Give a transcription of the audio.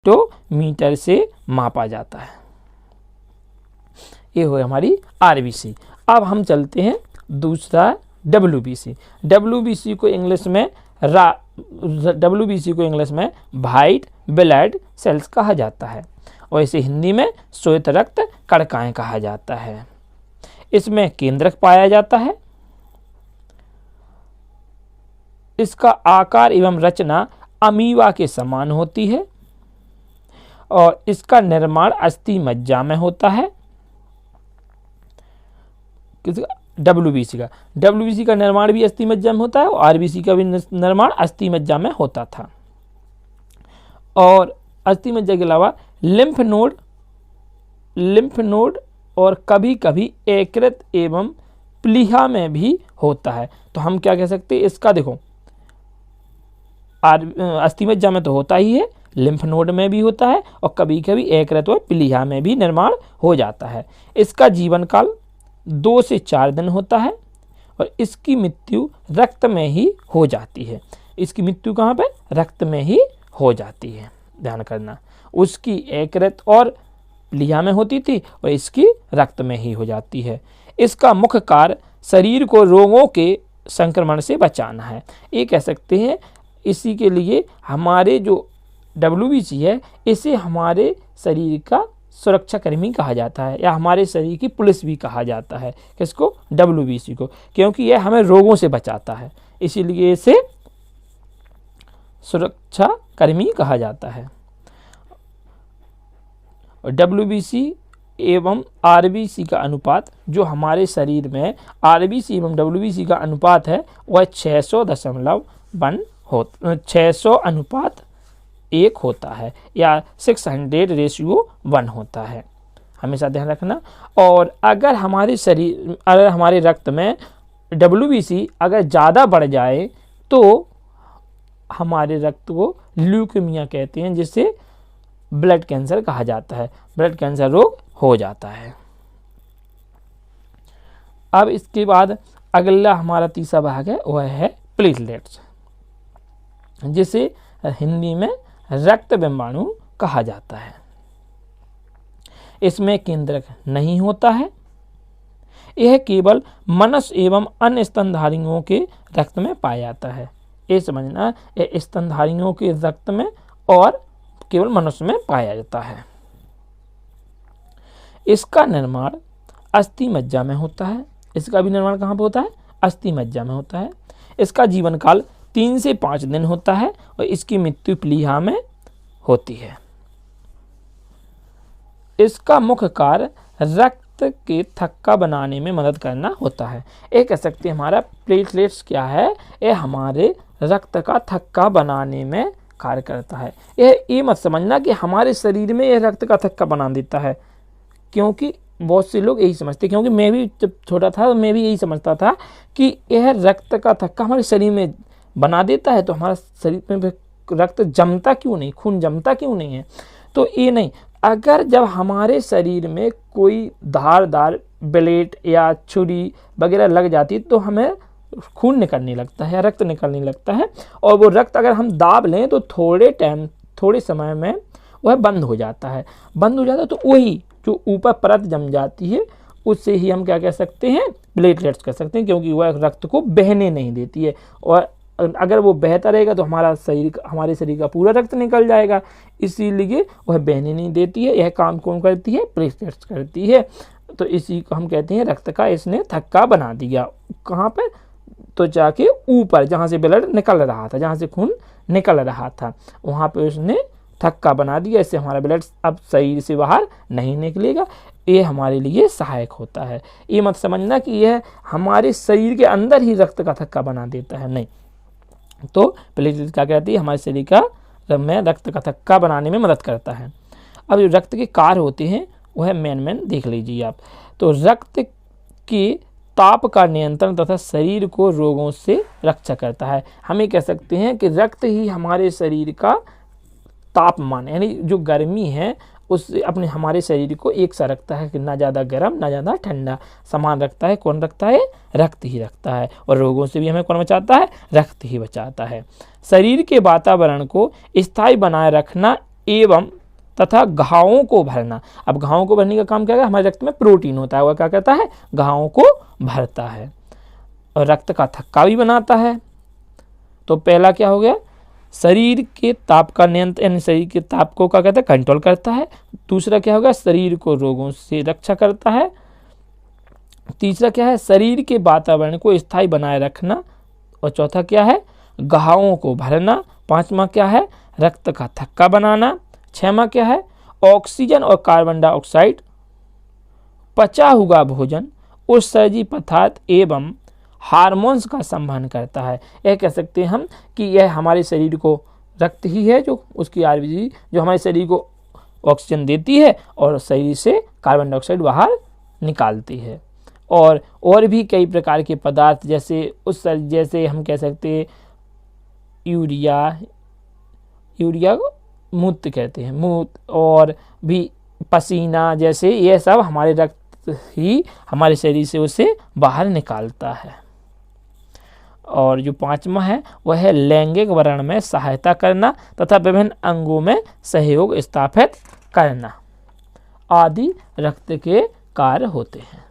Hectometre से मापा जाता है। ये हो हमारी आरबीसी। अब हम चलते हैं दूसरा डब्ल्यूबीसी। डब्ल्यूबीसी को इंग्लिश में वाइट ब्लड सेल्स कहा जाता है और इसे हिंदी में श्वेत रक्त कणिकाएं कहा जाता है। इसमें केंद्रक पाया जाता है। इसका आकार एवं रचना अमीबा के समान होती है और इसका निर्माण अस्थि मज्जा में होता है। डब्ल्यूबीसी का निर्माण भी अस्थि मज्जा में होता है और आरबीसी का भी निर्माण अस्थि मज्जा में होता था। और अस्थि मज्जा के अलावा लिम्फ नोड और कभी कभी यकृत एवं प्लीहा में भी होता है। तो हम क्या कह सकते हैं, इसका देखो अस्थि मज्जा में तो होता ही है, लिम्फ नोड में भी होता है और कभी कभी यकृत और प्लीहा में भी निर्माण हो जाता है। इसका जीवन काल 2 से 4 दिन होता है और इसकी मृत्यु रक्त में ही हो जाती है। इसकी मृत्यु कहाँ पे? रक्त में ही हो जाती है, ध्यान करना। उसकी यकृत और प्लीहा में होती थी और इसकी रक्त में ही हो जाती है। इसका मुख्य कार्य शरीर को रोगों के संक्रमण से बचाना है। ये कह सकते हैं इसी के लिए हमारे जो डब्ल्यूबीसी है इसे हमारे शरीर का सुरक्षा कर्मी कहा जाता है या हमारे शरीर की पुलिस भी कहा जाता है। किसको? डब्ल्यूबीसी को, क्योंकि यह हमें रोगों से बचाता है, इसीलिए इसे सुरक्षा कर्मी कहा जाता है। और डब्ल्यूबीसी एवं आरबीसी का अनुपात जो हमारे शरीर में आरबीसी एवं डब्ल्यूबीसी का अनुपात है वह 600:1 होता है या 600:1 होता है, हमेशा ध्यान रखना। और अगर हमारे रक्त में डब्ल्यूबीसी अगर ज़्यादा बढ़ जाए तो हमारे रक्त को ल्यूकेमिया कहते हैं, जिसे ब्लड कैंसर कहा जाता है, ब्लड कैंसर रोग हो जाता है। अब इसके बाद अगला हमारा तीसरा भाग है वह है प्लेटलेट्स, जिसे हिंदी में रक्त बिंबाणु कहा जाता है। इसमें केंद्रक नहीं होता है, यह केवल मनुष्य एवं अन्य स्तनधारियों के रक्त में पाया जाता है। ये समझना, यह स्तनधारियों के रक्त में और केवल मनुष्य में पाया जाता है। इसका निर्माण अस्थि मज्जा में होता है। इसका भी निर्माण कहाँ पर होता है? अस्थि मज्जा में होता है। इसका जीवन काल 3 से 5 दिन होता है और इसकी मृत्यु प्लीहा में होती है। इसका मुख्य कार्य रक्त के थक्का बनाने में मदद करना होता है। ये कह सकते हैं हमारा प्लेटलेट्स क्या है, ये हमारे रक्त का थक्का बनाने में कार्य करता है। ये मत समझना कि हमारे शरीर में यह रक्त का थक्का बना देता है, क्योंकि बहुत से लोग यही समझते, क्योंकि मैं भी जब छोटा था मैं भी यही समझता था कि यह रक्त का थक्का हमारे शरीर में बना देता है, तो हमारा शरीर में रक्त जमता क्यों नहीं, खून जमता क्यों नहीं है। तो ये नहीं, अगर जब हमारे शरीर में कोई धारदार ब्लेड या छुरी वगैरह लग जाती है तो हमें खून निकलने लगता है, रक्त निकलने लगता है, और वो रक्त अगर हम दाब लें तो थोड़े समय में वह बंद हो जाता है। तो वही जो ऊपर परत जम जाती है उससे ही हम क्या कह सकते हैं, प्लेटलेट्स कह सकते हैं, क्योंकि वह रक्त को बहने नहीं देती है। और अगर वो बहता रहेगा तो हमारे शरीर का पूरा रक्त निकल जाएगा, इसीलिए वह बहने नहीं देती है। यह काम कौन करती है? प्लेटलेट्स करती है। तो इसी को हम कहते हैं रक्त का इसने थक्का बना दिया। कहाँ पर? तो जाके ऊपर जहाँ से ब्लड निकल रहा था, जहाँ से खून निकल रहा था, वहाँ पे उसने थक्का बना दिया। इससे हमारा ब्लड अब शरीर से बाहर नहीं निकलेगा। ये हमारे लिए सहायक होता है। ये मत समझना कि यह हमारे शरीर के अंदर ही रक्त का थक्का बना देता है, नहीं। तो प्लेटलेट क्या कहती है? हमारे शरीर का में रक्त का थक्का बनाने में मदद करता है। अब जो रक्त के कार्य होते हैं वह मेन देख लीजिए आप। तो रक्त के ताप का नियंत्रण तथा शरीर को रोगों से रक्षा करता है। हम ये कह सकते हैं कि रक्त ही हमारे शरीर का तापमान, यानी जो गर्मी है उससे अपने हमारे शरीर को एक सा रखता है कि ना ज़्यादा गर्म ना ज़्यादा ठंडा, समान रखता है। कौन रखता है? रक्त ही रखता है। और रोगों से भी हमें कौन बचाता है? रक्त ही बचाता है। शरीर के वातावरण को स्थायी बनाए रखना एवं तथा घावों को भरना। अब घावों को भरने का काम क्या है, हमारे रक्त में प्रोटीन होता है, वह क्या करता है, घावों को भरता है और रक्त का थक्का भी बनाता है। तो पहला क्या हो गया, शरीर के ताप का नियंत्रण, यानी शरीर के ताप को क्या कहते हैं, कंट्रोल करता है। दूसरा क्या होगा, शरीर को रोगों से रक्षा करता है। तीसरा क्या है, शरीर के वातावरण को स्थायी बनाए रखना। और चौथा क्या है, घावों को भरना। पांचवा क्या है, रक्त का थक्का बनाना। छठवां क्या है, ऑक्सीजन और कार्बन डाइऑक्साइड, पचा हुआ भोजन, उत्सर्जी पदार्थ एवं हार्मोन्स का संवहन करता है। यह कह सकते हैं हम कि यह हमारे शरीर को, रक्त ही है जो उसकी आरबीजी जो हमारे शरीर को ऑक्सीजन देती है और शरीर से कार्बन डाइऑक्साइड बाहर निकालती है। और भी कई प्रकार के पदार्थ जैसे हम कह सकते हैं यूरिया को मूत्र कहते हैं, मूत्र, और भी पसीना, जैसे यह सब हमारे रक्त ही हमारे शरीर से उसे बाहर निकालता है। और जो पांचवा है वह है लैंगिक वर्ण में सहायता करना तथा विभिन्न अंगों में सहयोग स्थापित करना आदि रक्त के कार्य होते हैं।